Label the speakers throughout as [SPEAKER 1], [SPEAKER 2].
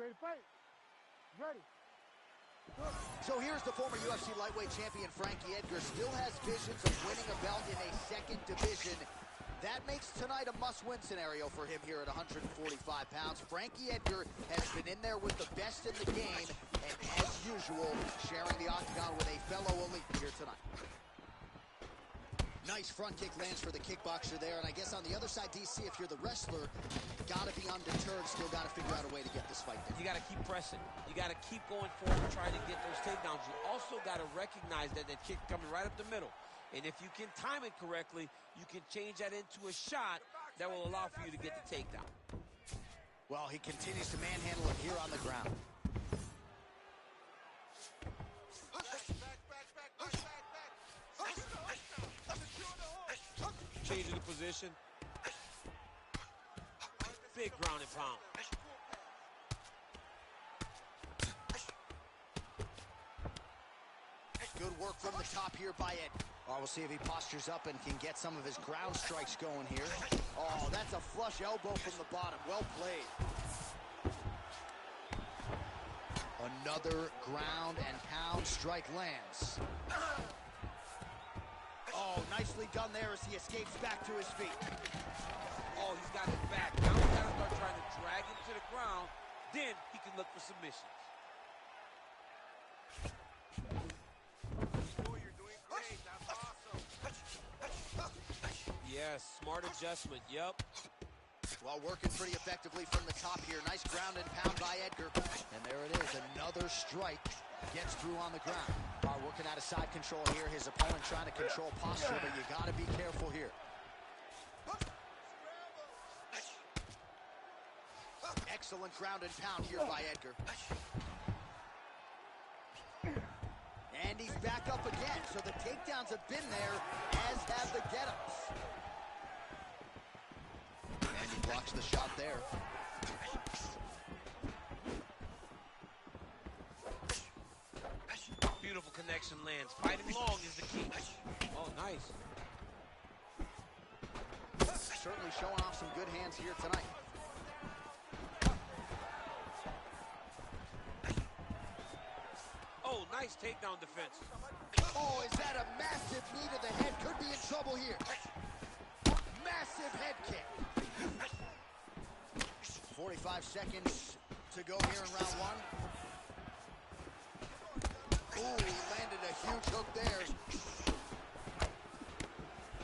[SPEAKER 1] ready to fight? Ready.
[SPEAKER 2] So here's the former UFC lightweight champion Frankie Edgar. Still has visions of winning a belt in a second division. That makes tonight a must-win scenario for him here at 145 pounds. Frankie Edgar has been in there with the best in the game, and as usual, sharing the octagon with a fellow elite here tonight. Nice front kick lands for the kickboxer there, and I guess on the other side, DC, if you're the wrestler, gotta be undeterred, still gotta figure out a way to get this fight down.
[SPEAKER 3] You gotta keep pressing. You gotta keep going forward, trying to get those takedowns. You also gotta recognize that kick coming right up the middle. And if you can time it correctly, you can change that into a shot that will allow for you to get the takedown.
[SPEAKER 2] Well, he continues to manhandle him here on the ground.
[SPEAKER 3] Changing the position. Big ground and pound.
[SPEAKER 2] Good work from the top here by Ed. Oh, we'll see if he postures up and can get some of his ground strikes going here. Oh, that's a flush elbow from the bottom. Well played. Another ground and pound strike lands. Oh, nicely done there as he escapes back to his feet.
[SPEAKER 3] Oh, he's got his back. Now he's got to start trying to drag him to the ground. Then he can look for submissions.
[SPEAKER 4] You're doing great. That's awesome.
[SPEAKER 3] Yes, smart adjustment. Yep.
[SPEAKER 2] Well, working pretty effectively from the top here. Nice ground and pound by Edgar. And there it is, another strike. Gets through on the ground. Working out of side control here. His opponent trying to control posture, but you got to be careful here. Excellent ground and pound here by Edgar. And he's back up again, so the takedowns have been there, as have the get-ups. And he blocks the shot there.
[SPEAKER 3] Beautiful connection lands. Fighting long is the key. Oh, nice.
[SPEAKER 2] Certainly showing off some good hands here tonight.
[SPEAKER 3] Oh, nice takedown defense.
[SPEAKER 2] Oh, is that a massive knee to the head? Could be in trouble here. Massive head kick. 45 seconds to go here in round one. Ooh, he landed a huge hook there.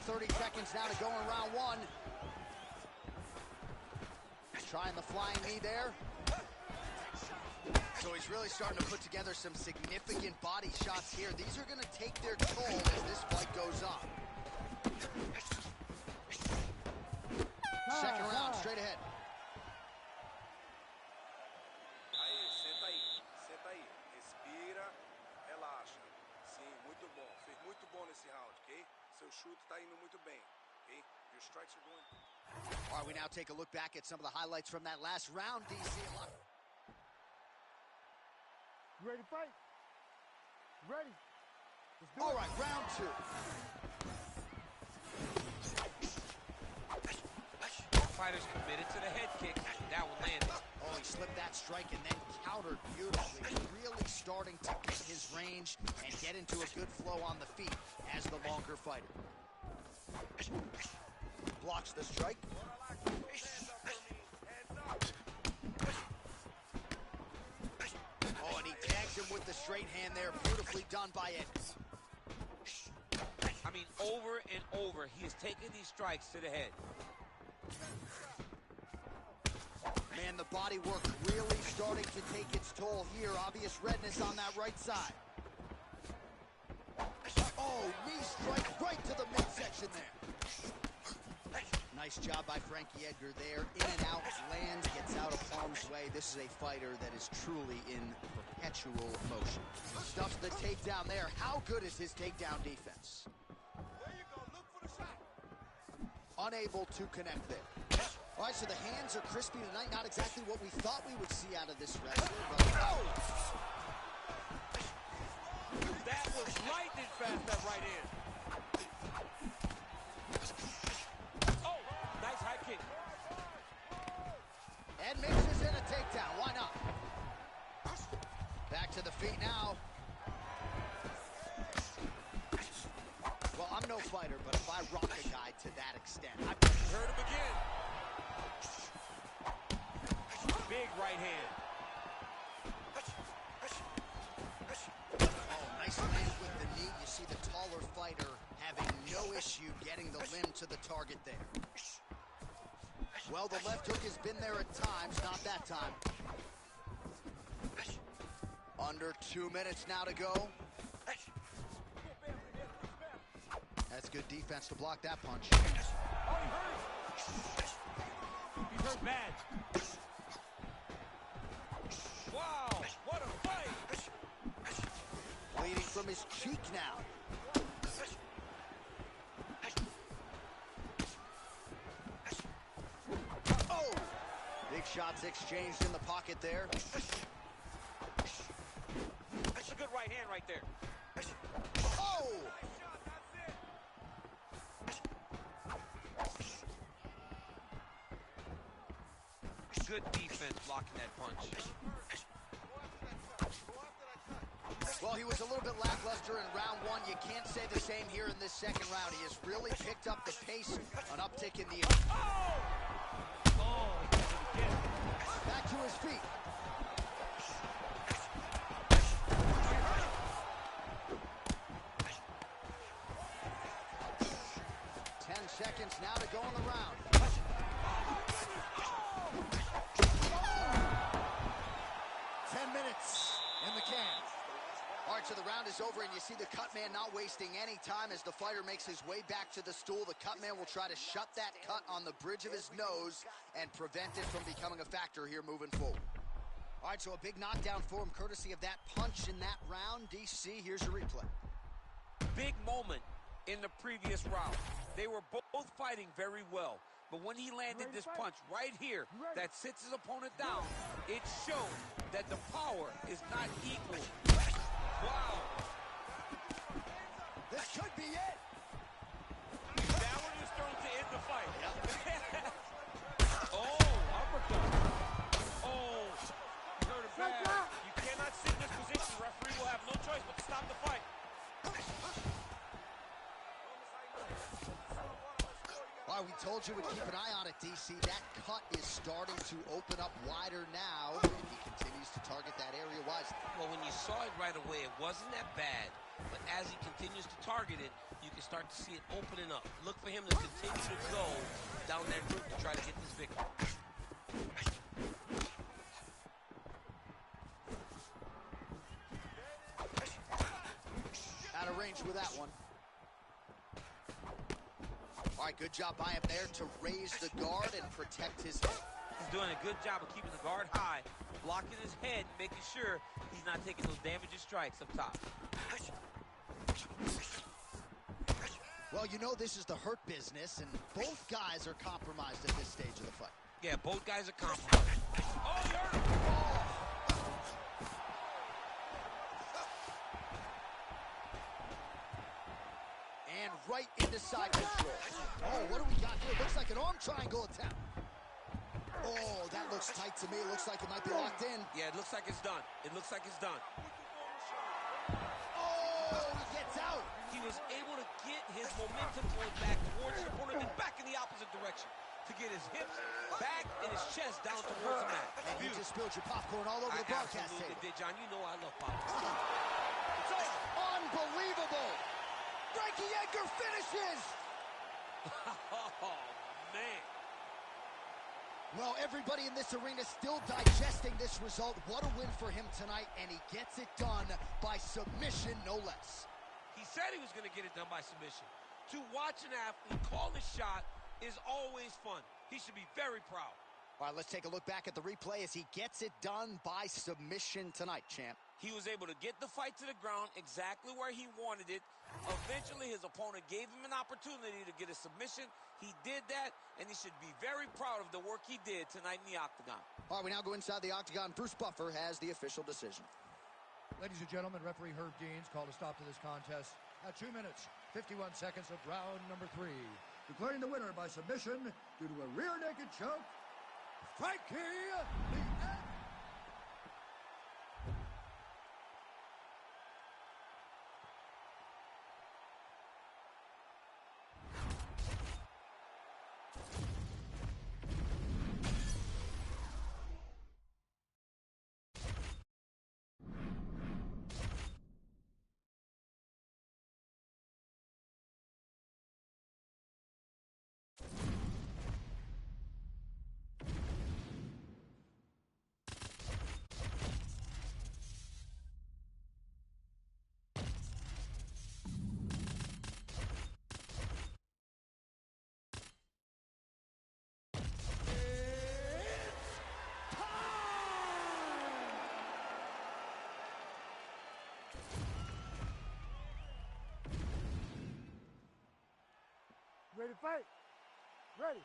[SPEAKER 2] 30 seconds now to go in round one. Trying the flying knee there. So he's really starting to put together some significant body shots here. These are going to take their toll as this fight goes on. Second round, straight ahead.
[SPEAKER 4] Aí, senta aí. Respira, relaxa. Sim, muito bom. Fez muito bom nesse round, ok? Seu chute tá indo muito bem, ok? Your strikes are going.
[SPEAKER 2] All right, we now take a look back at some of the highlights from that last round, DC.
[SPEAKER 1] You ready to fight? Ready. Let's do
[SPEAKER 2] All
[SPEAKER 1] it.
[SPEAKER 2] right, round two.
[SPEAKER 3] Fighter's committed to the head kick. That one landed.
[SPEAKER 2] Oh, he slipped that strike and then countered beautifully. Really starting to get his range and get into a good flow on the feet as the longer fighter. Blocks the strike. Oh, and he tags him with the straight hand there. Beautifully done by Ed.
[SPEAKER 3] I mean, over and over, he is taking these strikes to the head.
[SPEAKER 2] Man, the body work really starting to take its toll here. Obvious redness on that right side. Oh, knee strike right to the midsection there. Nice job by Frankie Edgar there. In and out, lands, gets out of harm's way. This is a fighter that is truly in perpetual motion. Stuffs the takedown there. How good is his takedown defense?
[SPEAKER 4] There you go. Look for the shot.
[SPEAKER 2] Unable to connect there. All right, so the hands are crispy tonight. Not exactly what we thought we would see out of this wrestler, but
[SPEAKER 3] That was lightning fast, that right hand. Oh, nice high kick.
[SPEAKER 2] Ed mixes in a takedown. Why not? feet now. Well, I'm no fighter, but if I rock a guy to that extent, I
[SPEAKER 3] Hurt him again. Big right hand.
[SPEAKER 2] Oh, nice land with the knee. You see the taller fighter having no issue getting the limb to the target there. Well, the left hook has been there at times, not that time. Under 2 minutes now to go. That's good defense to block that punch.
[SPEAKER 3] Oh, he hurt. He's hurt bad. Wow, what a fight.
[SPEAKER 2] Bleeding from his cheek now. Oh! Big shots exchanged in the pocket there.
[SPEAKER 3] That's a good right hand right there.
[SPEAKER 2] Oh!
[SPEAKER 3] Good defense blocking that punch.
[SPEAKER 2] Well, he was a little bit lackluster in round one. You can't say the same here in this second round. He has really picked up the pace, an uptick in the... Back to his feet. Seconds now to go in the round. 10 minutes in the can. All right, so the round is over, and you see the cut man not wasting any time as the fighter makes his way back to the stool. The cut man will try to shut that cut on the bridge of his nose and prevent it from becoming a factor here moving forward. All right, so a big knockdown for him, courtesy of that punch in that round. DC, here's your replay.
[SPEAKER 3] Big moment in the previous round. They were both fighting very well, but when he landed this punch right here that sits his opponent down, it showed that the power is not equal. Wow.
[SPEAKER 2] This could be it.
[SPEAKER 3] That one is thrown to end the fight. Yep. Oh, uppercut. Oh, you heard it bad. You cannot sit in this position. The referee will have no choice but to stop the fight.
[SPEAKER 2] Well, we told you we'd keep an eye on it, DC. That cut is starting to open up wider now, and he continues to target that area wisely.
[SPEAKER 3] Well, when you saw it right away, it wasn't that bad. But as he continues to target it, you can start to see it opening up. Look for him to continue to go down that route to try to get this victory.
[SPEAKER 2] Out of range with that one. All right, good job by him there to raise the guard and protect his head.
[SPEAKER 3] He's doing a good job of keeping the guard high, blocking his head, making sure he's not taking those damaging strikes up top.
[SPEAKER 2] Well, you know this is the hurt business, and both guys are compromised at this stage of the fight.
[SPEAKER 3] Yeah, both guys are compromised. Oh, you heard him. Oh.
[SPEAKER 2] And right into side control. Oh, what do we got here? Looks like an arm triangle attempt. Oh, that looks tight to me. It looks like it might be locked in.
[SPEAKER 3] Yeah, it looks like it's done. It looks like it's done.
[SPEAKER 2] Oh, he gets out.
[SPEAKER 3] He was able to get his momentum going back towards his opponent and back in the opposite direction to get his hips back and his chest down towards the mat.
[SPEAKER 2] And you just spilled your popcorn all over the broadcast table.
[SPEAKER 3] I absolutely did, John. You know I love popcorn. It's over.
[SPEAKER 2] Unbelievable. Frankie Edgar finishes.
[SPEAKER 3] Oh, man.
[SPEAKER 2] Well, everybody in this arena still digesting this result. What a win for him tonight, and he gets it done by submission, no less.
[SPEAKER 3] He said he was going to get it done by submission. To watch an athlete call a shot is always fun. He should be very proud.
[SPEAKER 2] All right, let's take a look back at the replay as he gets it done by submission tonight, champ.
[SPEAKER 3] He was able to get the fight to the ground exactly where he wanted it. Eventually, his opponent gave him an opportunity to get a submission. He did that, and he should be very proud of the work he did tonight in the octagon.
[SPEAKER 2] All right, we now go inside the octagon. Bruce Buffer has the official decision.
[SPEAKER 5] Ladies and gentlemen, referee Herb Deans called a stop to this contest at 2 minutes, 51 seconds of round number 3. Declaring the winner by submission due to a rear naked choke, Frankie the
[SPEAKER 1] Ready to fight? Ready.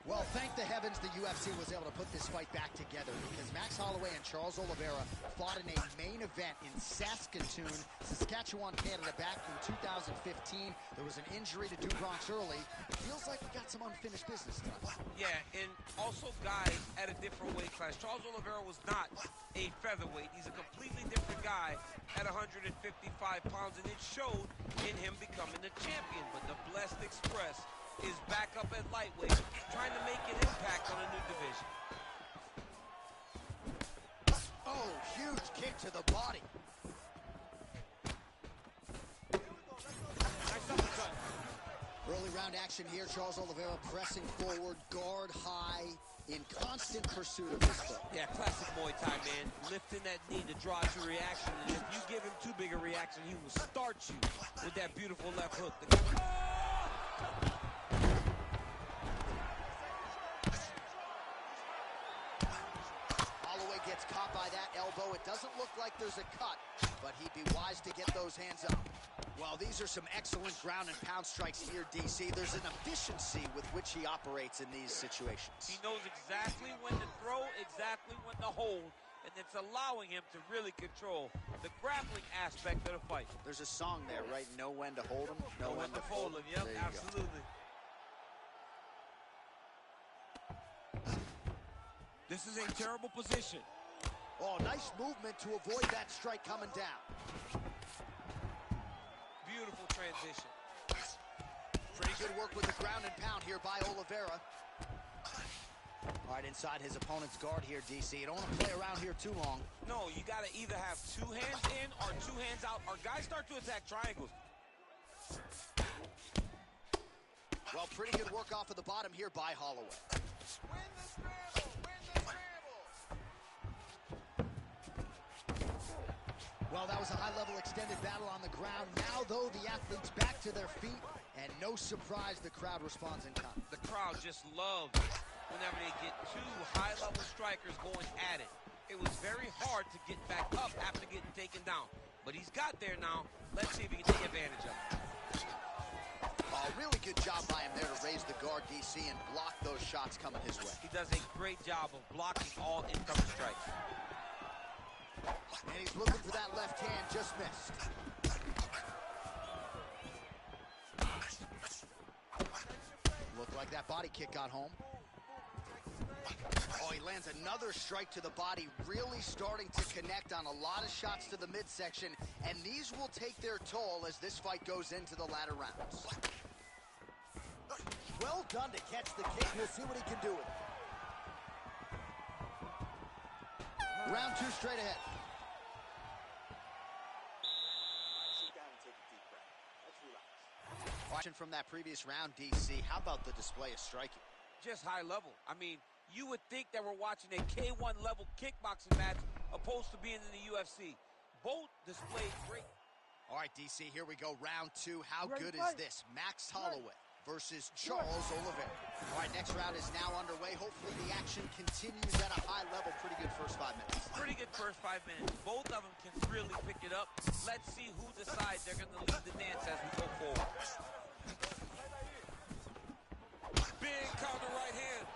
[SPEAKER 2] Well, thank the heavens the UFC was able to put this fight back together, because Max Holloway and Charles Oliveira fought in a main event in Saskatoon, Saskatchewan, Canada back in 2015. There was an injury to Dubronx early. Feels like we got some unfinished business tonight.
[SPEAKER 3] Yeah, and also guys at a different weight class. Charles Oliveira was not a featherweight. He's a completely different guy at 155 pounds, and it showed in him becoming the champion. But the Blessed Express is back up at lightweight, trying to make an impact on a new division.
[SPEAKER 2] Oh, huge kick to the body.
[SPEAKER 3] Nice uppercut.
[SPEAKER 2] Early round action here. Charles Oliveira pressing forward, guard high, in constant pursuit of his foot.
[SPEAKER 3] Yeah, classic Muay Thai, man. Lifting that knee to draw out your reaction, and if you give him too big a reaction, he will start you with that beautiful left hook.
[SPEAKER 2] Holloway gets caught by that elbow. It doesn't look like there's a cut, but he'd be wise to get those hands up. Well, these are some excellent ground and pound strikes here, DC. There's an efficiency with which he operates in these situations.
[SPEAKER 3] He knows exactly when to throw, exactly when to hold, and it's allowing him to really control the grappling aspect of the fight.
[SPEAKER 2] There's a song there, right? Know when to hold him, know when to fold him.
[SPEAKER 3] Yep, absolutely. This is a terrible position.
[SPEAKER 2] Oh, nice movement to avoid that strike coming down.
[SPEAKER 3] Beautiful transition.
[SPEAKER 2] Pretty good work with the ground and pound here by Oliveira. All right, inside his opponent's guard here, DC. You don't want to play around here too long.
[SPEAKER 3] No, you got to either have two hands in or two hands out, or guys start to attack triangles.
[SPEAKER 2] Well, pretty good work off of the bottom here by Holloway.
[SPEAKER 4] Win the scramble! Win the scramble!
[SPEAKER 2] Well, that was a high-level extended battle on the ground. Now, though, the athletes back to their feet, and no surprise the crowd responds in kind.
[SPEAKER 3] The crowd just loves whenever they get two high-level strikers going at it. It was very hard to get back up after getting taken down. But he's got there now. Let's see if he can take advantage of it.
[SPEAKER 2] A really good job by him there to raise the guard, DC, and block those shots coming his way.
[SPEAKER 3] He does a great job of blocking all incoming strikes.
[SPEAKER 2] And he's looking for that left hand, just missed. Looked like that body kick got home. Oh, he lands another strike to the body, really starting to connect on a lot of shots to the midsection, and these will take their toll as this fight goes into the latter rounds. Well done to catch the kick. We'll see what he can do with it. Round two straight ahead.
[SPEAKER 4] Sit down and take a deep breath. Let's relax.
[SPEAKER 2] Watching from that previous round, DC, how about the display of striking?
[SPEAKER 3] Just high level. I mean, you would think that we're watching a K1 level kickboxing match opposed to being in the UFC. Both displayed great.
[SPEAKER 2] All right, DC, here we go. Round two. How
[SPEAKER 1] Ready,
[SPEAKER 2] good is
[SPEAKER 1] fight.
[SPEAKER 2] this? Max Holloway versus Charles Oliveira. All right, next round is now underway. Hopefully the action continues at a high level. Pretty good first 5 minutes.
[SPEAKER 3] Pretty good first 5 minutes. Both of them can really pick it up. Let's see who decides they're going to lead the dance as we go forward. Big counter right hand.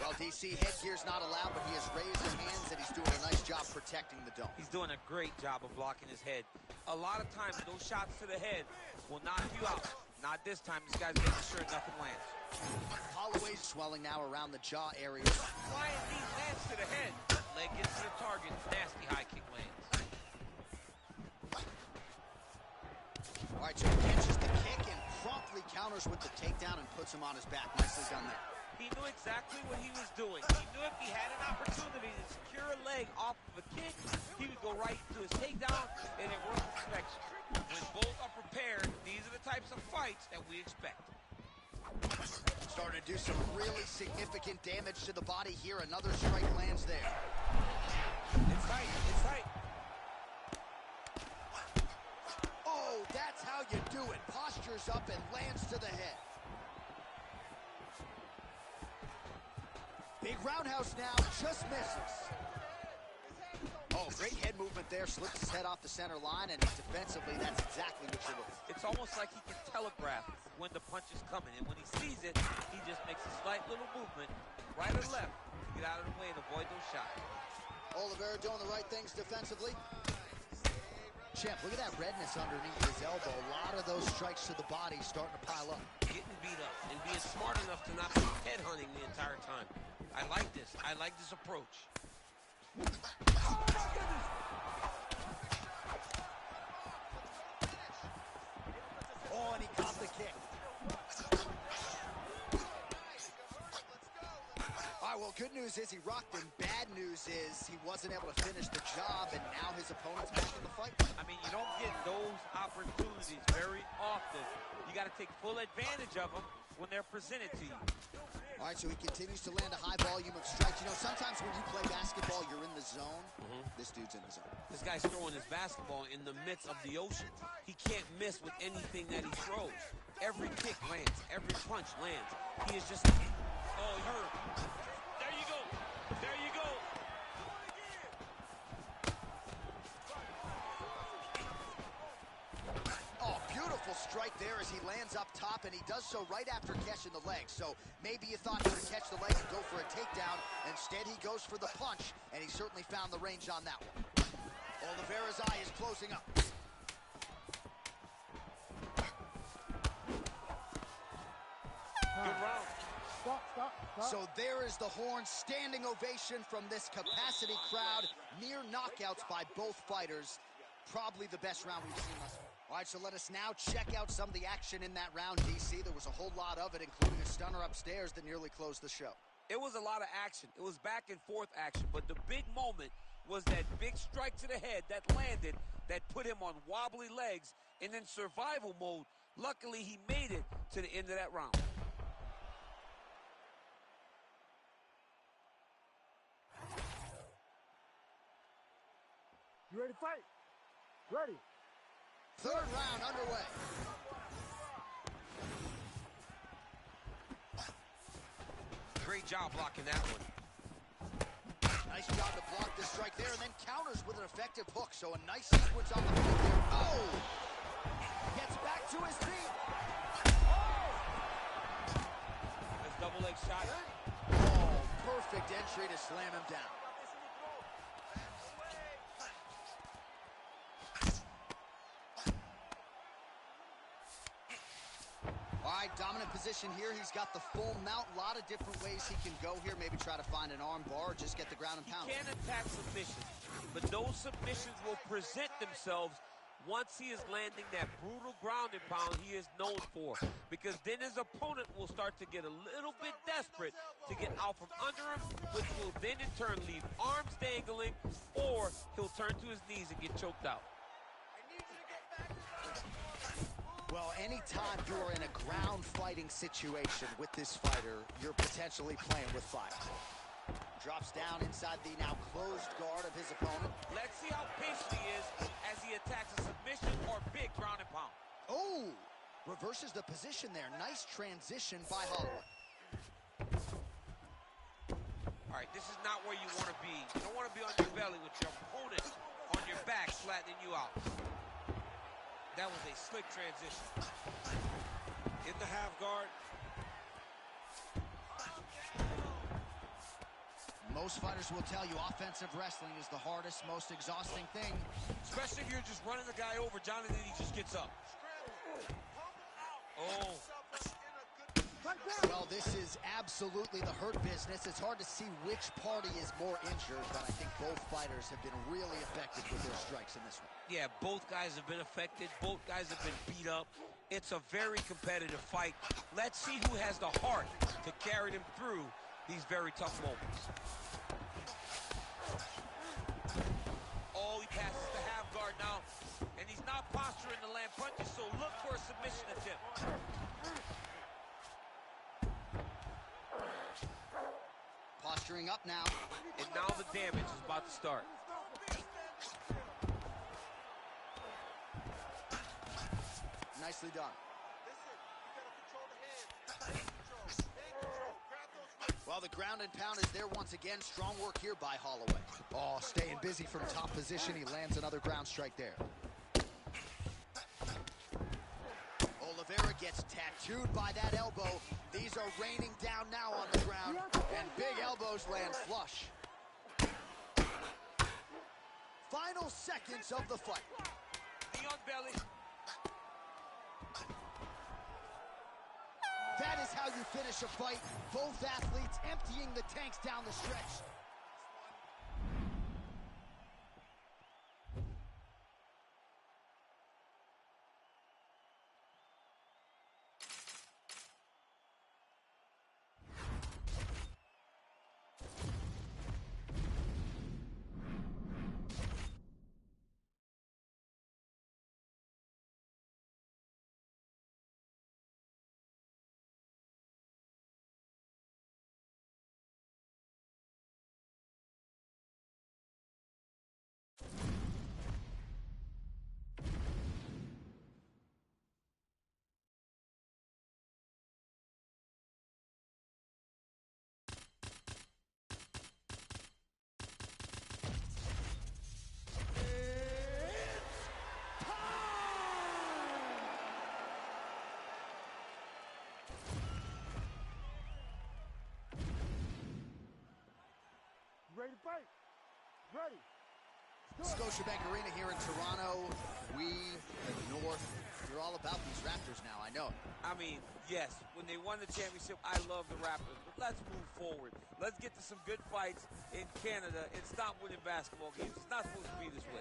[SPEAKER 2] Well, DC, headgear's not allowed, but he has raised his hands and he's doing a nice job protecting the dome.
[SPEAKER 3] He's doing a great job of blocking his head. A lot of times, those shots to the head will knock you out. Not this time. This guy's making sure nothing lands.
[SPEAKER 2] Holloway's swelling now around the jaw area.
[SPEAKER 3] Flying these lands to the head. Leg gets to the target. Nasty high kick lands.
[SPEAKER 2] All right, so he catches the kick and promptly counters with the takedown and puts him on his back. Nicely done there.
[SPEAKER 3] He knew exactly what he was doing. He knew if he had an opportunity to secure a leg off of a kick, he would go right to his takedown, and it worked to perfection. When both are prepared, these are the types of fights that we expect.
[SPEAKER 2] Starting to do some really significant damage to the body here. Another strike lands there.
[SPEAKER 3] It's tight. It's tight.
[SPEAKER 2] Oh, that's how you do it. Postures up and lands to the head. Big roundhouse now, just misses. Oh, great head movement there. Slips his head off the center line, and defensively, that's exactly what you're looking for.
[SPEAKER 3] It's almost like he can telegraph when the punch is coming, and when he sees it, he just makes a slight little movement, right or left, to get out of the way and avoid those shots.
[SPEAKER 2] Oliveira doing the right things defensively. Champ, look at that redness underneath his elbow. A lot of those strikes to the body starting to pile up.
[SPEAKER 3] Getting beat up and being smart enough to not be headhunting the entire time. I like this. I like this approach.
[SPEAKER 2] Oh, and he caught the kick. All right, well, good news is he rocked him. Bad news is he wasn't able to finish the job, and now his opponent's back in the fight.
[SPEAKER 3] I mean, you don't get those opportunities very often. You got to take full advantage of them when they're presented to you.
[SPEAKER 2] All right, so he continues to land a high volume of strikes. You know, sometimes when you play basketball, you're in the zone. This dude's in the zone.
[SPEAKER 3] This guy's throwing his basketball in the midst of the ocean. He can't miss with anything that he throws. Every kick lands. Every punch lands. He is just... Oh, he hurt. There you go. There you go.
[SPEAKER 2] Oh, beautiful strike there as he lands up top, and he does so right after catching the leg. So maybe you thought he would catch the leg and go for a takedown. Instead, he goes for the punch, and he certainly found the range on that one. Oliveira's eye is closing up.
[SPEAKER 3] Good round.
[SPEAKER 1] Stop.
[SPEAKER 2] So there is the horn, standing ovation from this capacity crowd. Near knockouts by both fighters. Probably the best round we've seen thus far. All right, so let us now check out some of the action in that round, DC. There was a whole lot of it, including a stunner upstairs that nearly closed the show.
[SPEAKER 3] It was a lot of action. It was back and forth action, but the big moment was that big strike to the head that landed, that put him on wobbly legs and in survival mode. Luckily, he made it to the end of that round.
[SPEAKER 1] You ready to fight? Ready.
[SPEAKER 2] Third round underway.
[SPEAKER 3] Great job blocking that one.
[SPEAKER 2] Nice job to block the strike there, and then counters with an effective hook. So a nice sequence on the feet there. Oh! Gets back to his feet.
[SPEAKER 3] Nice double leg shot.
[SPEAKER 2] Oh, perfect entry to slam him down. All right, dominant position here. He's got the full mount. A lot of different ways he can go here. Maybe try to find an arm bar or just get the ground and pound.
[SPEAKER 3] He can attack submissions, but those submissions will present themselves once he is landing that brutal ground and pound he is known for. Because then his opponent will start to get a little bit desperate to get out from under him, which will then in turn leave arms dangling, or he'll turn to his knees and get choked out.
[SPEAKER 2] Well, anytime you are in a ground fighting situation with this fighter, you're potentially playing with fire. Drops down inside the now closed guard of his opponent.
[SPEAKER 3] Let's see how patient he is as he attacks a submission or big ground and pound.
[SPEAKER 2] Oh, reverses the position there. Nice transition by Holloway.
[SPEAKER 3] All right, this is not where you want to be. You don't want to be on your belly with your opponent on your back flattening you out. That was a slick transition. In the half guard.
[SPEAKER 2] Most fighters will tell you offensive wrestling is the hardest, most exhausting thing.
[SPEAKER 3] Especially if you're just running the guy over, John, and then he just gets up. Oh.
[SPEAKER 2] Well, this is absolutely the hurt business. It's hard to see which party is more injured, but I think both fighters have been really effective with their strikes in this one.
[SPEAKER 3] Yeah, both guys have been affected. Both guys have been beat up. It's a very competitive fight. Let's see who has the heart to carry them through these very tough moments. Oh, he passes the half guard now, and he's not posturing to land punches, so look for a submission attempt.
[SPEAKER 2] Posturing up now.
[SPEAKER 3] And now the damage is about to start.
[SPEAKER 2] Nicely done. Well, the ground and pound is there once again. Strong work here by Holloway. Oh, staying busy from top position. He lands another ground strike there. Oliveira gets tattooed by that elbow. These are raining down now on the ground, and big elbows land flush. Final seconds of the fight.
[SPEAKER 3] Knee on belly.
[SPEAKER 2] That is how you finish a fight. Both athletes emptying the tanks down the stretch.
[SPEAKER 1] Ready to fight? Ready.
[SPEAKER 2] Scotiabank Arena here in Toronto. We, the North, you're all about these Raptors now, I know.
[SPEAKER 3] I mean, yes, when they won the championship, I love the Raptors. But let's move forward. Let's get to some good fights in Canada and stop winning basketball games. It's not supposed to be this way.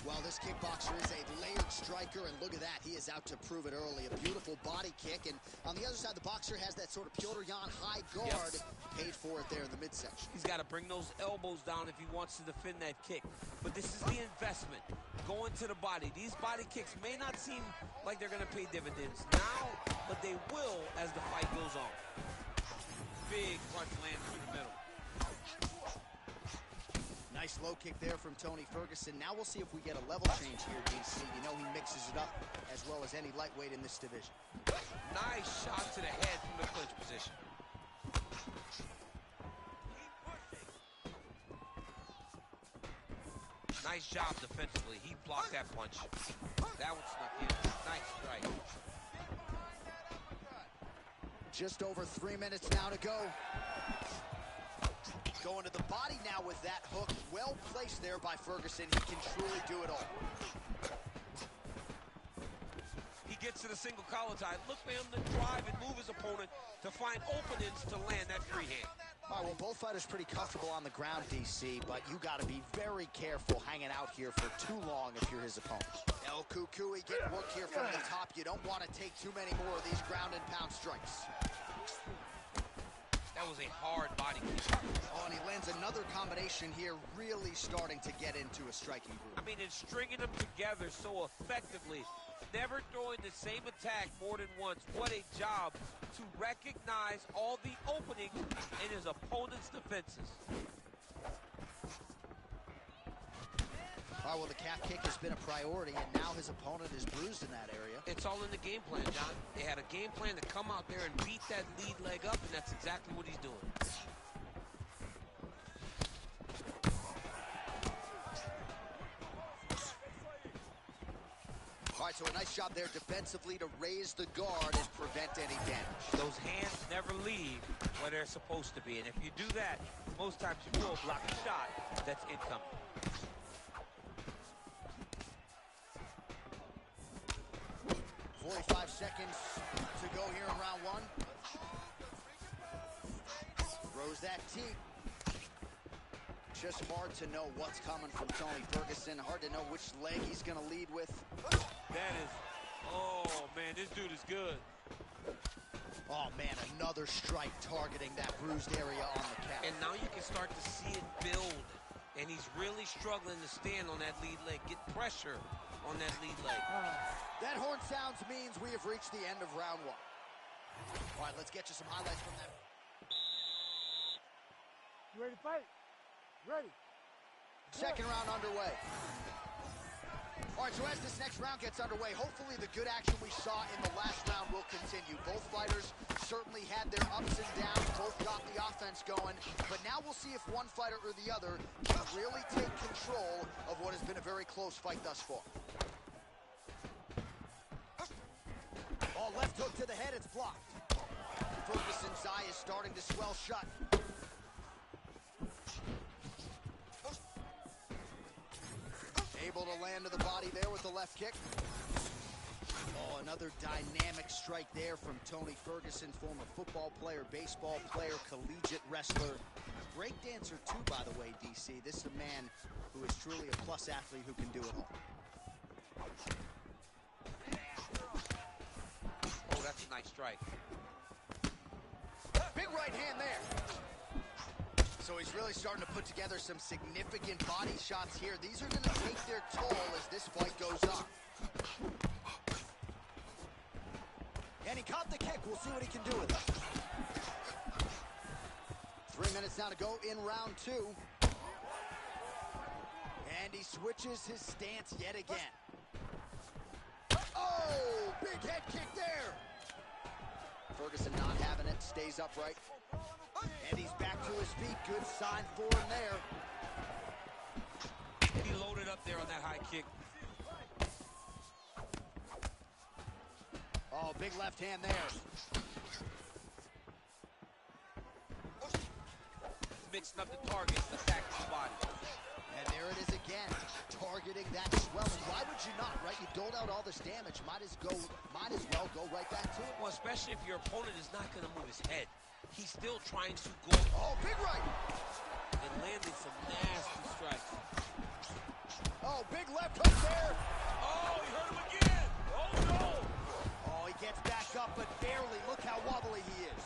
[SPEAKER 2] Well, this kickboxer is a layered striker, and look at that. He is out to prove it early. A beautiful body kick, and on the other side, the boxer has that sort of Petr Yan high guard.
[SPEAKER 3] Yep.
[SPEAKER 2] Paid for it there in the midsection.
[SPEAKER 3] He's got to bring those elbows down if he wants to defend that kick. But this is the investment, going to the body. These body kicks may not seem like they're going to pay dividends now, but they will as the fight goes on. Big punch lands through the middle.
[SPEAKER 2] Nice low kick there from Tony Ferguson. Now we'll see if we get a level change here, DC. You know he mixes it up as well as any lightweight in this division.
[SPEAKER 3] Nice shot to the head from the clinch position. Nice job defensively. He blocked that punch. That one snuck in. Nice strike.
[SPEAKER 2] Just over 3 minutes now to go. Going to the body now with that hook. Well placed there by Ferguson. He can truly do it all.
[SPEAKER 3] He gets to the single collar tie. Look for him to drive and move his opponent to find openings to land that free hand.
[SPEAKER 2] All right, well, both fighters pretty comfortable on the ground, DC, but you got to be very careful hanging out here for too long if you're his opponent. El Cucuy getting work here from the top. You don't want to take too many more of these ground and pound strikes.
[SPEAKER 3] That was a hard body kick.
[SPEAKER 2] Oh, and he lands another combination here, really starting to get into a striking groove.
[SPEAKER 3] I mean, it's stringing them together so effectively. Never throwing the same attack more than once. What a job to recognize all the openings in his opponent's defenses.
[SPEAKER 2] All right, well, the calf kick has been a priority, and now his opponent is bruised in that area.
[SPEAKER 3] It's all in the game plan, John. They had a game plan to come out there and beat that lead leg up, and that's exactly what he's doing.
[SPEAKER 2] All right, so a nice job there defensively to raise the guard and prevent any damage.
[SPEAKER 3] Those hands never leave where they're supposed to be, and if you do that, most times you will block a shot that's incoming.
[SPEAKER 2] .45 seconds to go here in round one. Throws that teep. Just hard to know what's coming from Tony Ferguson. Hard to know which leg he's going to lead with.
[SPEAKER 3] That is, oh man, this dude is good.
[SPEAKER 2] Oh man, another strike targeting that bruised area on the calf.
[SPEAKER 3] And now you can start to see it build. And he's really struggling to stand on that lead leg, get pressure on that lead leg.
[SPEAKER 2] That horn sounds means we have reached the end of round one. All right, let's get you some highlights from that.
[SPEAKER 1] You ready to fight? Ready.
[SPEAKER 2] Second round underway. All right, so as this next round gets underway, hopefully the good action we saw in the last round will continue. Both fighters certainly had their ups and downs, both got the offense going, but now we'll see if one fighter or the other can really take control of what has been a very close fight thus far. Oh, left hook to the head, it's blocked. Ferguson's eye is starting to swell shut. Able to land to the body there with the left kick. Oh, another dynamic strike there from Tony Ferguson, former football player, baseball player, collegiate wrestler. Great dancer too, by the way, DC. This is a man who is truly a plus athlete who can do it all.
[SPEAKER 3] Oh, that's a nice strike.
[SPEAKER 2] Big right hand there. So he's really starting to put together some significant body shots here. These are going to take their toll as this fight goes on. And he caught the kick. We'll see what he can do with it. 3 minutes now to go in round two. And he switches his stance yet again. Oh, big head kick there. Ferguson not having it, stays upright. And he's back to his feet. Good sign for him there.
[SPEAKER 3] He loaded up there on that high kick.
[SPEAKER 2] Oh, big left hand there.
[SPEAKER 3] Mixing up the targets, attacking the body.
[SPEAKER 2] And there it is again, targeting that swelling. Why would you not, right? You doled out all this damage. Might as well go right back to it.
[SPEAKER 3] Well, especially if your opponent is not going to move his head. He's still trying to go.
[SPEAKER 2] Oh, big right.
[SPEAKER 3] And landed some nasty strikes.
[SPEAKER 2] Oh, big left hook there.
[SPEAKER 3] Oh, he hurt him again. Oh, no.
[SPEAKER 2] Oh, he gets back up, but barely. Look how wobbly he is.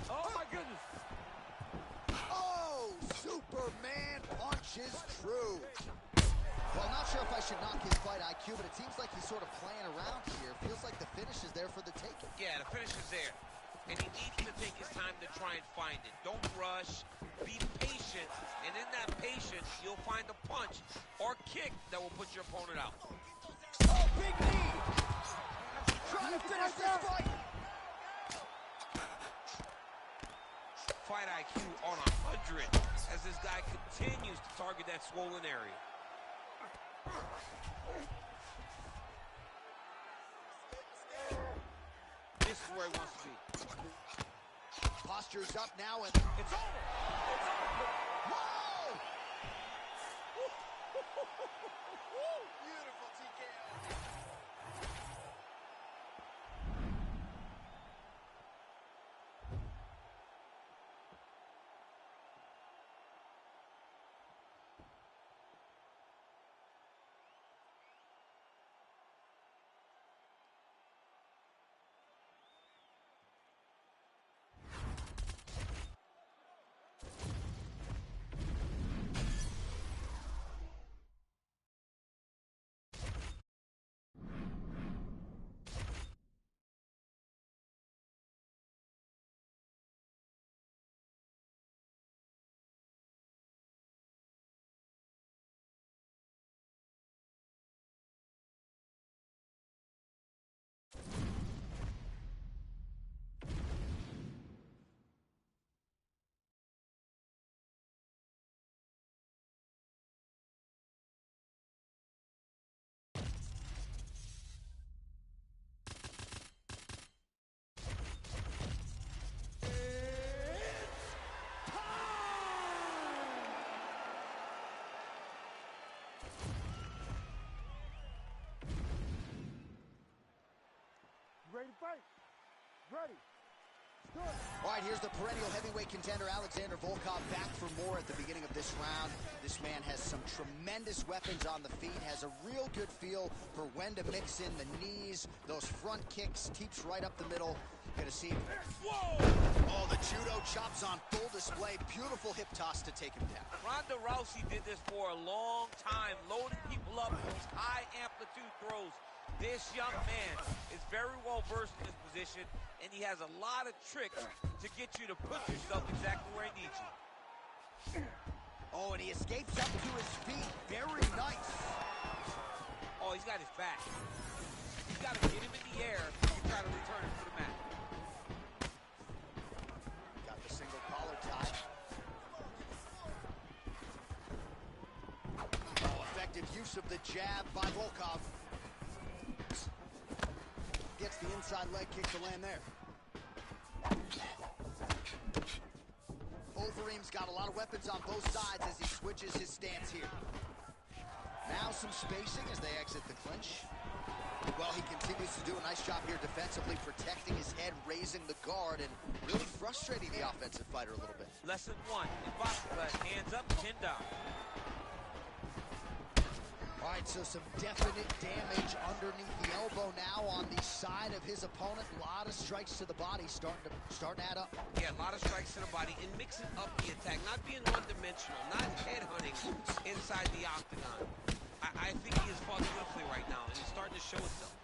[SPEAKER 3] Oh, my goodness.
[SPEAKER 2] Oh, Superman punches true. Well, I'm not sure if I should knock his fight IQ, but it seems like he's sort of playing around here. Feels like the finish is there for the taking.
[SPEAKER 3] Yeah, the finish is there. And he needs to take his time to try and find it. Don't rush. Be patient. And in that patience, you'll find a punch or kick that will put your opponent out.
[SPEAKER 2] Oh, big knee. Trying to finish this fight.
[SPEAKER 3] Fight IQ on 100 as this guy continues to target that swollen area. This is where he wants to be.
[SPEAKER 2] Posture's up now, and
[SPEAKER 3] It's over. It's over.
[SPEAKER 2] whoa! Beautiful TKO.
[SPEAKER 1] Ready to fight? Ready. Good.
[SPEAKER 2] All right, here's the perennial heavyweight contender, Alexander Volkov, back for more at the beginning of this round. This man has some tremendous weapons on the feet, has a real good feel for when to mix in the knees, those front kicks, teeps right up the middle. Gonna see.
[SPEAKER 3] Whoa!
[SPEAKER 2] Oh, the judo chops on full display. Beautiful hip toss to take him down.
[SPEAKER 3] Ronda Rousey did this for a long time, loading people up with these high amplitude throws. This young man is very well versed in this position, and he has a lot of tricks to get you to put yourself exactly where he needs you.
[SPEAKER 2] Oh, and he escapes up to his feet. Very nice.
[SPEAKER 3] Oh, he's got his back. He's got to get him in the air and try to return him to the mat.
[SPEAKER 2] Got the single collar tie. Oh, effective use of the jab by Volkov. Gets the inside leg kick to land there. Overeem's got a lot of weapons on both sides as he switches his stance here. Now some spacing as they exit the clinch. Well, he continues to do a nice job here defensively, protecting his head, raising the guard, and really frustrating the offensive fighter a little bit.
[SPEAKER 3] Lesson 1, in boxing, hands up, chin down.
[SPEAKER 2] All right, so some definite damage underneath the elbow now on the side of his opponent. A lot of strikes to the body starting to add up.
[SPEAKER 3] Yeah, a lot of strikes to the body and mixing up the attack, not being one-dimensional, not head-hunting inside the octagon. I think he has fought beautifully right now, and he's starting to show itself.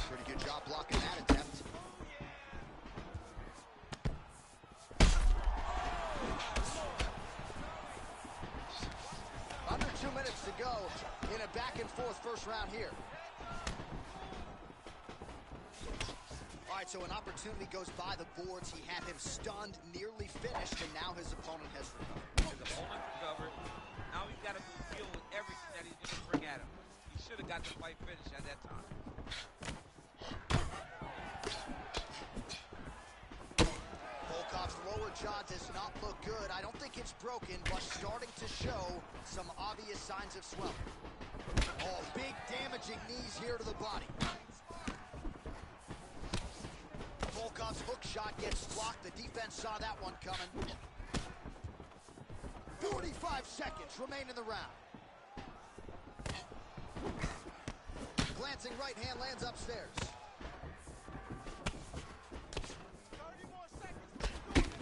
[SPEAKER 2] Pretty good job blocking that attempt. Under 2 minutes to go in a back-and-forth first round here. All right, so an opportunity goes by the boards. He had him stunned, nearly finished, and now his opponent has recovered.
[SPEAKER 3] His opponent recovered. Now he's got to deal with everything that he's going to bring at him. He should have got the fight finished at that time.
[SPEAKER 2] Volkov's lower jaw does not look good. I don't think it's broken, but starting to show some obvious signs of swelling. Oh, big damaging knees here to the body. Volkov's hook shot gets blocked. The defense saw that one coming. 45 seconds remain in the round. Glancing right hand lands upstairs.
[SPEAKER 1] 30 more seconds.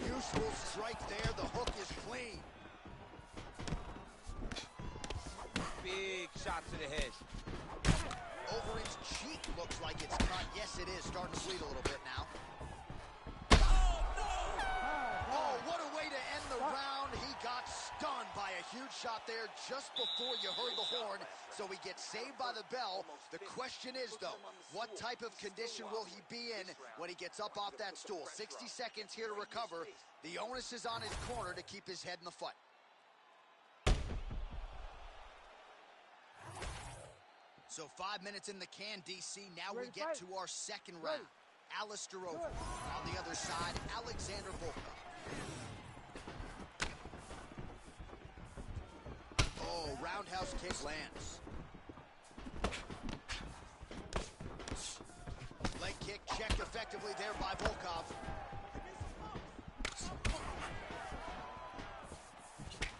[SPEAKER 2] Useful strike there. The hook is clean.
[SPEAKER 3] Big shot to the head.
[SPEAKER 2] Overeem's cheek looks like it's cut. Yes, it is. Starting to bleed a little bit now. Oh, what a way to end the round. He got stunned by a huge shot there just before you heard the horn, so he gets saved by the bell. The question is, though, what type of condition will he be in when he gets up off that stool? 60 seconds here to recover. The onus is on his corner to keep his head in the fight. So 5 minutes in the can, DC. Now we get to our second round. Alistair Overeem. On the other side, Alexander Volkov. Oh, roundhouse kick lands. Leg kick checked effectively there by Volkov.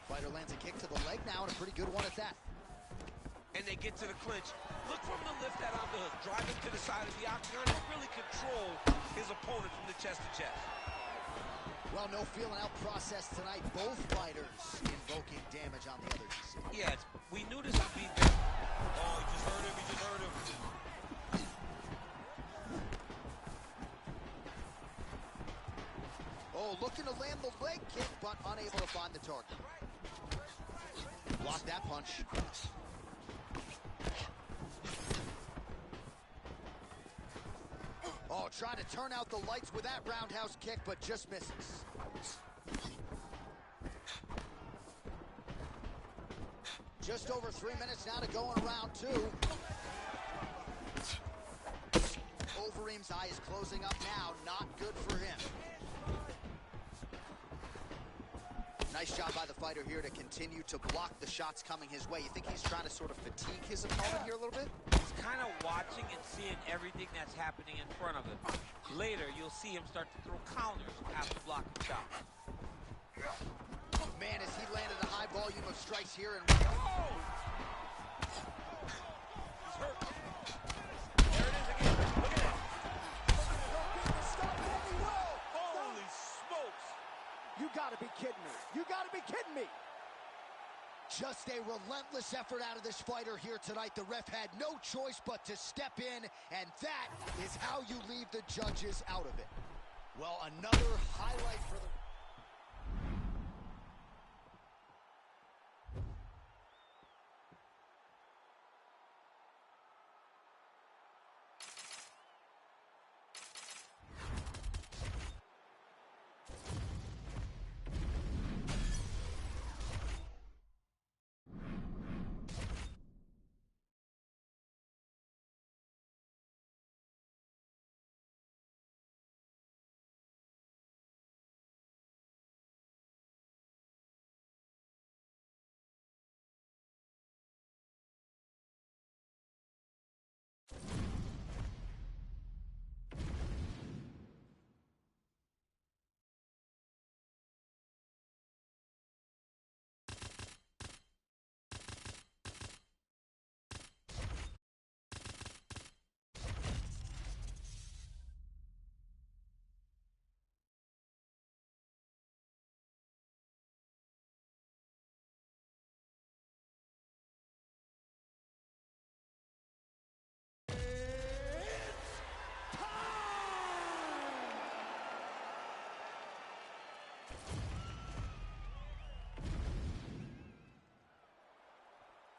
[SPEAKER 2] Fighter lands a kick to the leg now, and a pretty good one at that.
[SPEAKER 3] And they get to the clinch. Look for him to lift that on the hook, drive it to the side of the octagon, and really control his opponent from the chest to chest.
[SPEAKER 2] Well, no feeling out process tonight. Both fighters invoking damage on the other.
[SPEAKER 3] Yeah, we knew this would be there. Oh, he just hurt him, he just hurt him.
[SPEAKER 2] Oh, looking to land the leg kick, but unable to find the target. Block that punch. Oh, trying to turn out the lights with that roundhouse kick, but just misses. Just over 3 minutes now to go in round two. Overeem's eye is closing up now. Not good for him. Nice job by the fighter here to continue to block the shots coming his way. You think he's trying to sort of fatigue his opponent here a little bit?
[SPEAKER 3] He's kind of watching and seeing everything that's happening in front of him. Later, you'll see him start to throw counters after blocking shots.
[SPEAKER 2] Man, as he landed a high volume of strikes here and
[SPEAKER 3] He's hurt. There it is again. Look at that. Holy smokes.
[SPEAKER 2] you gotta be kidding me. You gotta be kidding me. Just a relentless effort out of this fighter here tonight. The ref had no choice but to step in, and that is how you leave the judges out of it. Well, another highlight for the...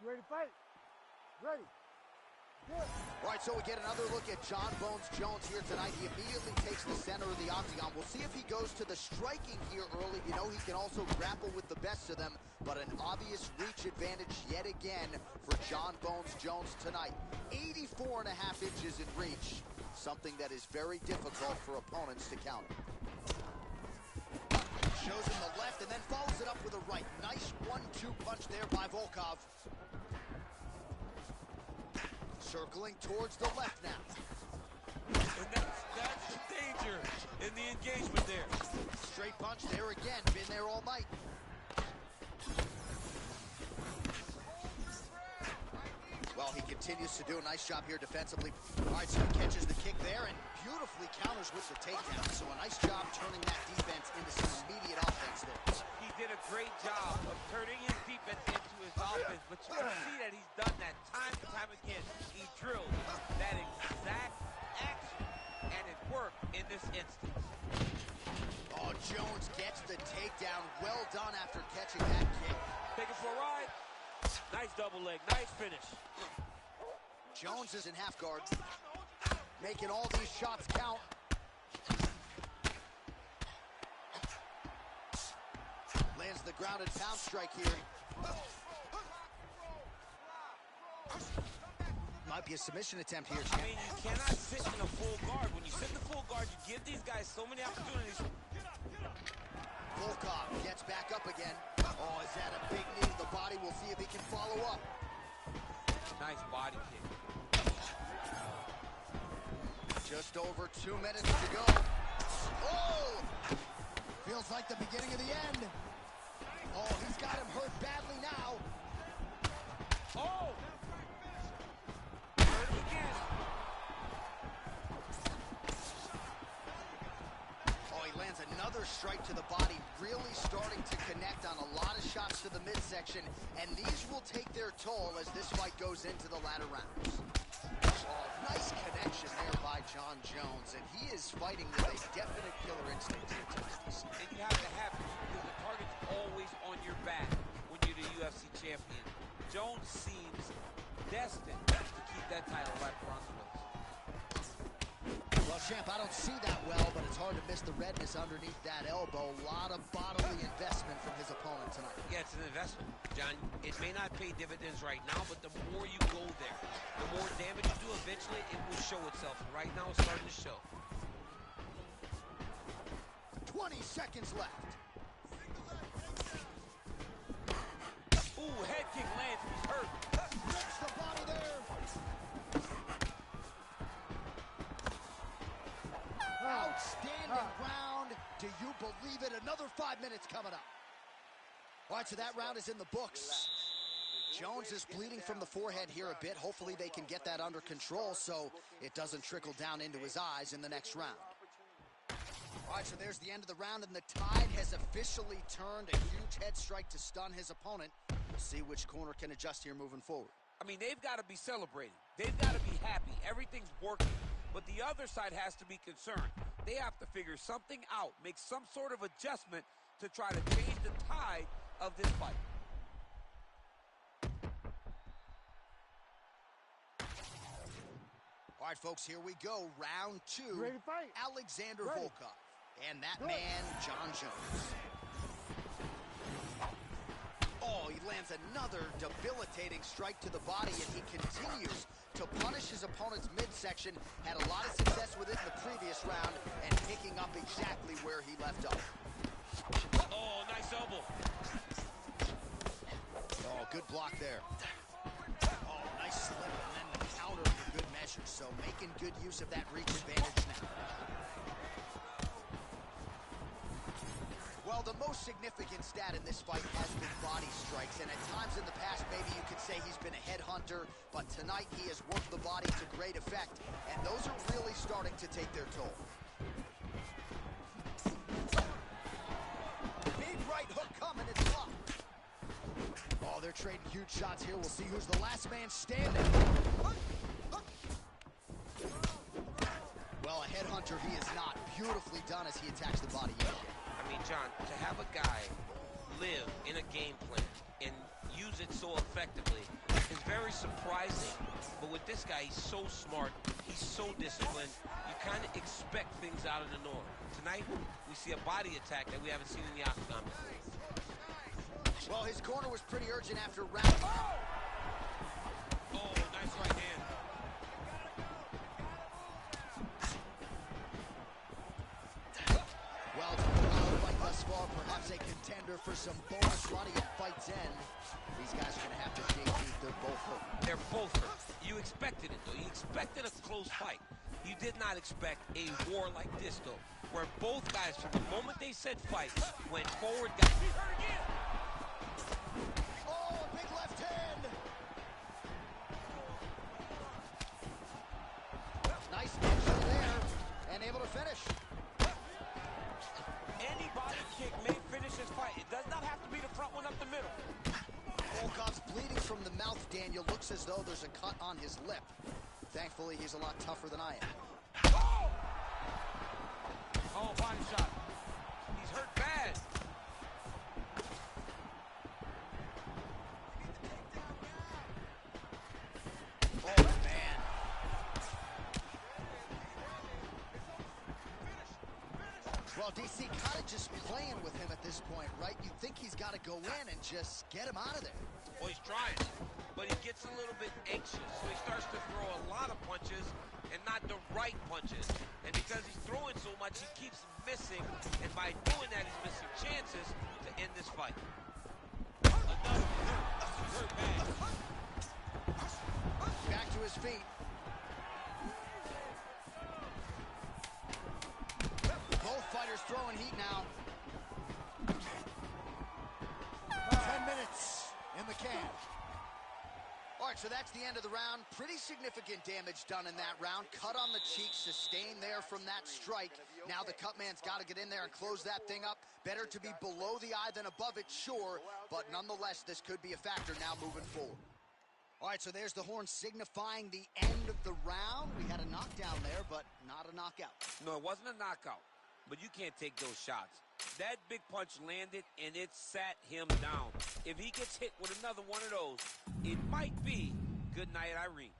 [SPEAKER 1] ready to fight? Ready. Good.
[SPEAKER 2] All right, so we get another look at Jon Bones Jones here tonight. He immediately takes the center of the octagon. We'll see if he goes to the striking here early. You know, he can also grapple with the best of them, but an obvious reach advantage yet again for Jon Bones Jones tonight. 84.5 inches in reach, something that is very difficult for opponents to counter. Shows him the left and then follows it up with a right. Nice 1-2 punch there by Volkov. Circling towards the left now.
[SPEAKER 3] And that's the danger in the engagement there.
[SPEAKER 2] Straight punch there again. Been there all night. Well, he continues to do a nice job here defensively. All right, so he catches the kick there and beautifully counters with the takedown. So a nice job turning that defense into some immediate offense there.
[SPEAKER 3] He did a great job of turning his defense into his offense, but you can see that he's done that time and time again. He drilled that exact action, and it worked in this instance.
[SPEAKER 2] Oh, Jones gets the takedown. Well done after catching that kick.
[SPEAKER 3] Take it for a ride. Nice double leg, nice finish.
[SPEAKER 2] Jones is in half guard, making all these shots count. Lands the grounded pound strike here. Might be a submission attempt here,
[SPEAKER 3] I mean, you cannot sit in a full guard. When you sit in the full guard, you give these guys so many opportunities.
[SPEAKER 2] Volkov gets back up again. Oh, is that a big knee to the body? We'll see if he can follow up.
[SPEAKER 3] Nice body kick.
[SPEAKER 2] Just over 2 minutes to go. Oh! Feels like the beginning of the end. Oh, he's got him hurt badly now.
[SPEAKER 3] Oh! Hurt him again.
[SPEAKER 2] Oh, he lands another strike to the body, really starting to connect on a lot of shots to the midsection, and these will take their toll as this fight goes into the latter rounds. Oh, nice connection there by Jon Jones, and he is fighting with a definite killer instinct here tonight.
[SPEAKER 3] And you have to have it because the target's always on your back when you're the UFC champion. Jones seems destined to keep that title wrapped around his waist.
[SPEAKER 2] Well, champ, I don't see that well, but it's hard to miss the redness underneath that elbow. A lot of bodily investment from his opponent tonight.
[SPEAKER 3] Yeah, it's an investment, John. It may not pay dividends right now, but the more you go there, the more damage you do, eventually it will show itself. And right now it's starting to show.
[SPEAKER 2] 20 seconds left.
[SPEAKER 3] Ooh, head kick lands. He's hurt.
[SPEAKER 2] Rips the body there. Outstanding round. Do you believe it? Another 5 minutes coming up. All right, so that round is in the books. Jones is bleeding from the forehead here a bit. Hopefully they can get that under control so it doesn't trickle down into his eyes in the next round. All right, so there's the end of the round, and the tide has officially turned. A huge head strike to stun his opponent. We'll see which corner can adjust here moving forward.
[SPEAKER 3] I mean, they've got to be celebrating. They've got to be happy. Everything's working. But the other side has to be concerned. They have to figure something out, make some sort of adjustment to try to change the tide of this fight.
[SPEAKER 2] All right, folks, here we go. Round two.
[SPEAKER 1] Ready to fight?
[SPEAKER 2] Alexander
[SPEAKER 1] Ready.
[SPEAKER 2] Volkov. And that man, Jon Jones. Oh, he lands another debilitating strike to the body, and he continues to punish his opponent's midsection. Had a lot of success with it in the previous round, and picking up exactly where he left off.
[SPEAKER 3] Oh, nice elbow.
[SPEAKER 2] Oh, good block there. Oh, nice slip, and then the counter for good measure. So making good use of that reach advantage now. Well, the most significant stat in this fight has been body strikes, and at times in the past, maybe you could say he's been a headhunter, but tonight he has worked the body to great effect, and those are really starting to take their toll. Big right hook coming, it's blocked. Oh, they're trading huge shots here. We'll see who's the last man standing. Well, a headhunter he is not. Beautifully done as he attacks the body unit.
[SPEAKER 3] I mean, John, to have a guy live in a game plan and use it so effectively, is very surprising, but with this guy, he's so smart, he's so disciplined, you kind of expect things out of the norm. Tonight, we see a body attack that we haven't seen in the octagon before.
[SPEAKER 2] Well, his corner was pretty urgent after round.
[SPEAKER 3] Oh, nice right hand.
[SPEAKER 2] Well, the fight thus far, perhaps a contender for some bonus money at fight's end. These guys are going to have to dig deep. They're both hurt.
[SPEAKER 3] They're both hurt. You expected it, though. You expected a close fight. You did not expect a war like this, though, where both guys, from the moment they said fight, went forward, got hurt again.
[SPEAKER 2] Oh, a big left hand. Nice action there, and able to finish.
[SPEAKER 3] Any body kick may finish this fight. It does not have to be the front one up the middle.
[SPEAKER 2] Volkov's bleeding from the mouth, Daniel. Looks as though there's a cut on his lip. Thankfully, he's a lot tougher than I am.
[SPEAKER 3] Oh! Oh, body shot. He's hurt bad.
[SPEAKER 2] Oh, man. Well, DC kind of just playing with him at this point, right? You think he's got to go in and just get him out of there.
[SPEAKER 3] Well, he's trying, but he gets a little bit anxious, so he starts to throw a lot of punches and not the right punches. And because he's throwing so much, he keeps missing, and by doing that, he's missing chances to end this fight. Hurt bad.
[SPEAKER 2] Back to his feet. Both fighters throwing heat now. 10 minutes in the can. All right, so that's the end of the round. Pretty significant damage done in that round. Cut on the cheek, sustained there from that strike. Now the cut man's got to get in there and close that thing up. Better to be below the eye than above it, sure. But nonetheless, this could be a factor now moving forward. All right, so there's the horn signifying the end of the round. We had a knockdown there, but not a knockout.
[SPEAKER 3] No, it wasn't a knockout, but you can't take those shots. That big punch landed, and it sat him down. If he gets hit with another one of those, it might be good night, Irene.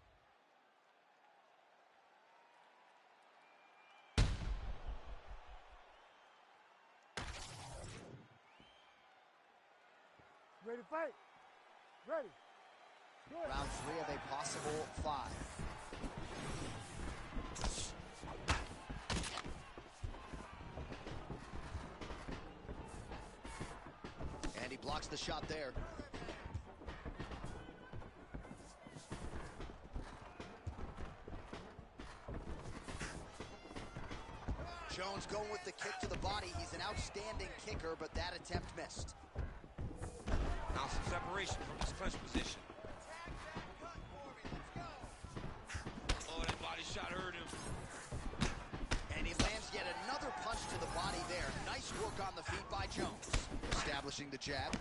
[SPEAKER 1] Ready to fight? Ready. Good.
[SPEAKER 2] Round 3 of a possible 5. And he blocks the shot there. Jones going with the kick to the body. He's an outstanding kicker, but that attempt missed.
[SPEAKER 3] Now some separation from his clinch position. Oh, that body shot hurt him.
[SPEAKER 2] And he lands yet another punch to the body there. Nice work on the feet by Jones. Establishing the jab.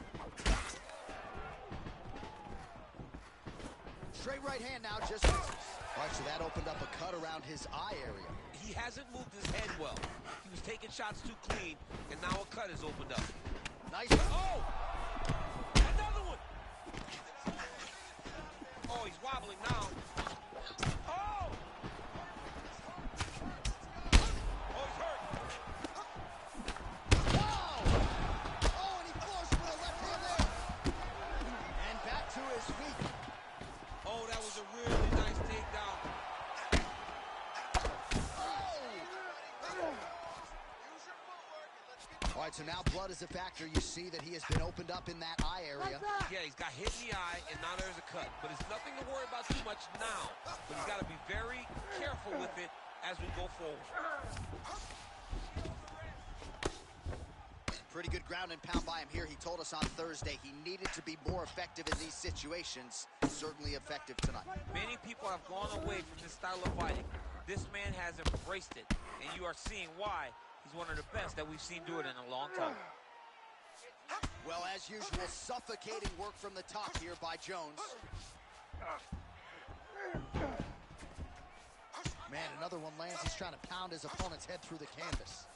[SPEAKER 2] Straight right hand now, just misses. All right, so that opened up a cut around his eye area.
[SPEAKER 3] He hasn't moved his head well. He was taking shots too clean, and now a cut has opened up.
[SPEAKER 2] Nice.
[SPEAKER 3] Oh! Another one! Oh, he's wobbling now. Oh! Oh, he's hurt.
[SPEAKER 2] Wow! Oh, and he forced with a left hand there. And back to his feet.
[SPEAKER 3] Oh, that was a really nice takedown.
[SPEAKER 2] All right, so now blood is a factor. You see that he has been opened up in that eye area.
[SPEAKER 3] Yeah, he's got hit in the eye, and now there's a cut. But it's nothing to worry about too much now. But he's got to be very careful with it as we go forward.
[SPEAKER 2] Pretty good ground and pound by him here. He told us on Thursday he needed to be more effective in these situations. Certainly effective tonight.
[SPEAKER 3] Many people have gone away from this style of fighting. This man has embraced it, and you are seeing why. He's one of the best that we've seen do it in a long time.
[SPEAKER 2] Well, as usual, suffocating work from the top here by Jones. Man, another one lands. He's trying to pound his opponent's head through the canvas.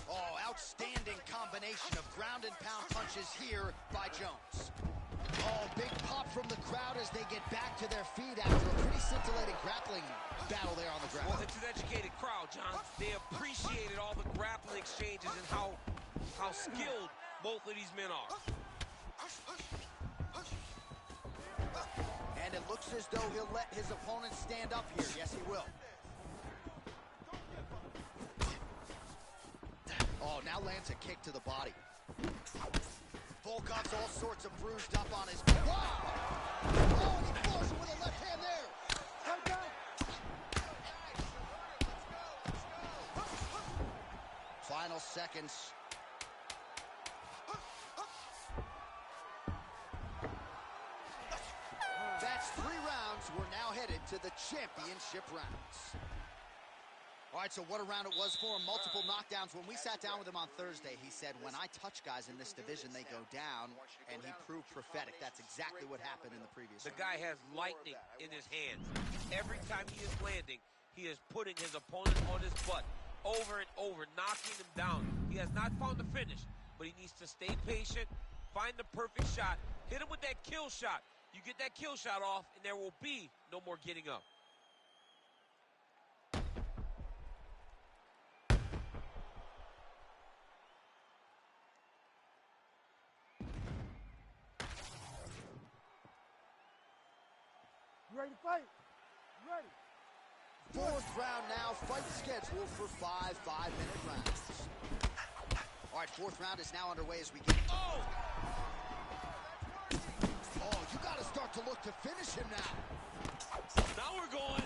[SPEAKER 2] Oh, outstanding combination of ground and pound punches here by Jones. Oh, big pop from the crowd as they get back to their feet after a pretty scintillating grappling battle there on the ground.
[SPEAKER 3] Well, it's an educated crowd, John. They appreciated all the grappling exchanges and how skilled both of these men are.
[SPEAKER 2] And it looks as though he'll let his opponent stand up here. Yes, he will. Oh, now lands a kick to the body. Volkov's all sorts of bruised up on his... Wow! Oh, and he floors him with a left hand there. Final seconds. That's 3 rounds. We're now headed to the championship rounds. All right, so what a round it was for him. Multiple knockdowns. When we sat down with him on Thursday, he said, when I touch guys in this division, they go down, and he proved prophetic. That's exactly what happened in the previous
[SPEAKER 3] The
[SPEAKER 2] round.
[SPEAKER 3] guy has lightning in his hands. Every time he is landing, he is putting his opponent on his butt over and over, knocking him down. He has not found the finish, but he needs to stay patient, find the perfect shot, hit him with that kill shot. You get that kill shot off, and there will be no more getting up.
[SPEAKER 1] You ready to fight? You ready?
[SPEAKER 2] 4th round now. Fight scheduled for 5 5-minute rounds. All right, 4th round is now underway as we get... Oh! Oh, you got to start to look to finish him now.
[SPEAKER 3] Now we're going.